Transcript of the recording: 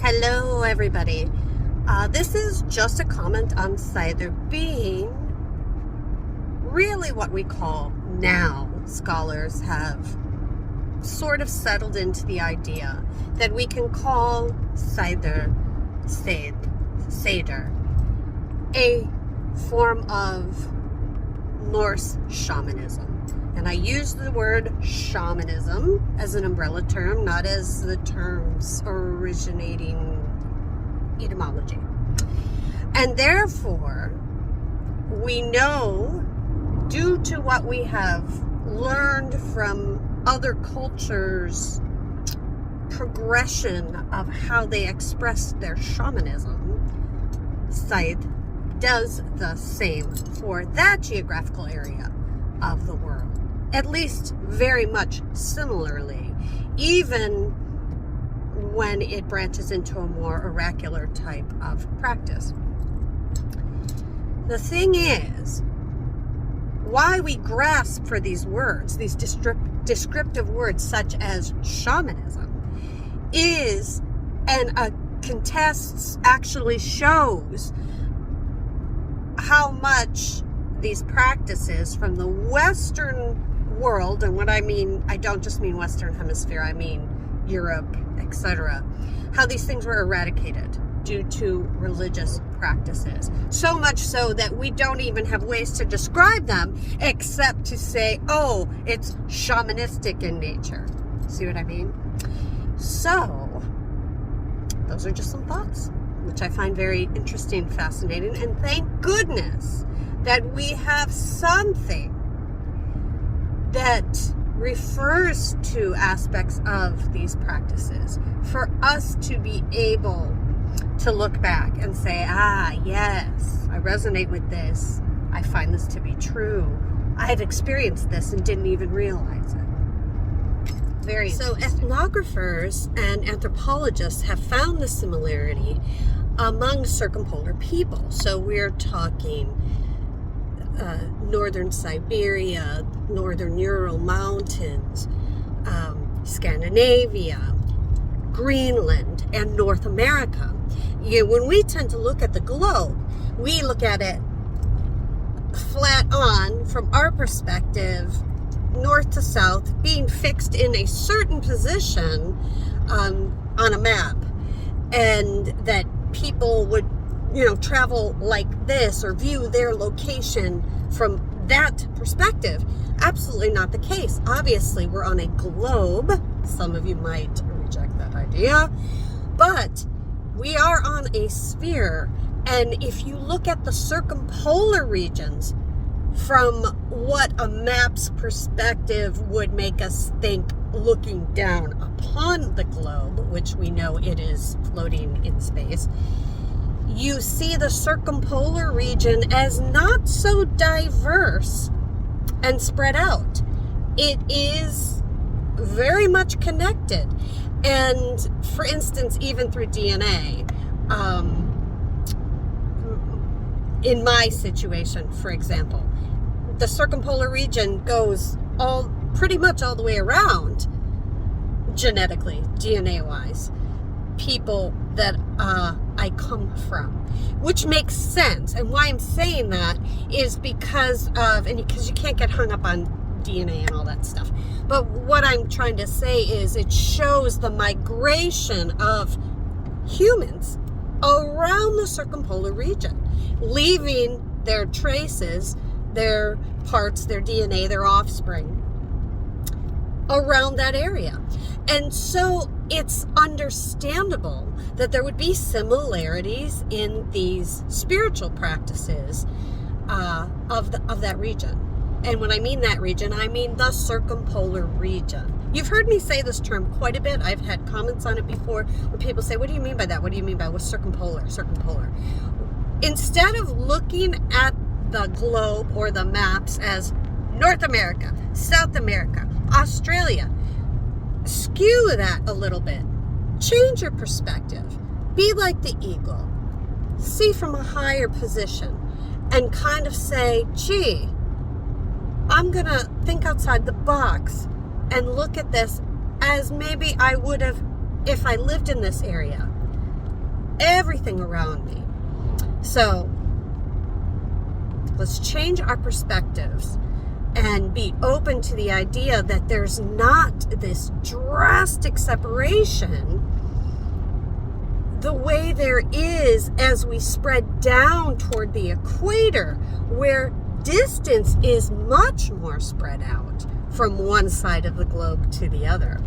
Hello, everybody. This is just a comment on Seidr being really what we call now. Scholars have sort of settled into the idea that we can call Seder a form of Norse shamanism. And I use the word shamanism as an umbrella term, not as the term's originating etymology. And therefore, we know, due to what we have learned from other cultures' progression of how they express their shamanism, Seidr does the same for that geographical area of the world. At least very much similarly, even when it branches into a more oracular type of practice. The thing is, why we grasp for these words, these descriptive words such as shamanism, is, and contests actually shows how much these practices from the Western world, and what I mean, I don't just mean Western Hemisphere, I mean Europe, etc., how these things were eradicated due to religious practices. So much so that we don't even have ways to describe them except to say, oh, it's shamanistic in nature. See what I mean? So, those are just some thoughts, which I find very interesting, fascinating, and thank goodness that we have something that refers to aspects of these practices for us to be able to look back and say, yes, I resonate with this. I find this to be true. I have experienced this and didn't even realize it. Very so ethnographers and anthropologists have found the similarity among circumpolar people. So we're talking northern Siberia, northern Ural Mountains, Scandinavia, Greenland, and North America. When we tend to look at the globe, we look at it flat on from our perspective, north to south, being fixed in a certain position on a map, and that people would travel like this or view their location from that perspective. Absolutely not the case. Obviously, we're on a globe. Some of you might reject that idea, but we are on a sphere. And if you look at the circumpolar regions from what a map's perspective would make us think, looking down upon the globe, which we know it is floating in space, you see the circumpolar region as not so diverse and spread out. It is very much connected. And for instance, even through DNA, in my situation, for example, the circumpolar region goes pretty much all the way around genetically, DNA-wise, people that I come from, which makes sense. And why I'm saying that is because you can't get hung up on DNA and all that stuff. But what I'm trying to say is it shows the migration of humans around the circumpolar region, leaving their traces, their parts, their DNA, their offspring around that area. And so it's understandable that there would be similarities in these spiritual practices of that region. And when I mean that region, I mean the circumpolar region. You've heard me say this term quite a bit. I've had comments on it before where people say, what do you mean by that? What do you mean by what's circumpolar? Instead of looking at the globe or the maps as North America, South America, Australia, skew that a little bit. Change your perspective. Be like the eagle. See from a higher position and kind of say, gee, I'm going to think outside the box and look at this as maybe I would have if I lived in this area. everything around me. So let's change our perspectives and be open to the idea that there's not this drastic separation the way there is as we spread down toward the equator, where distance is much more spread out from one side of the globe to the other.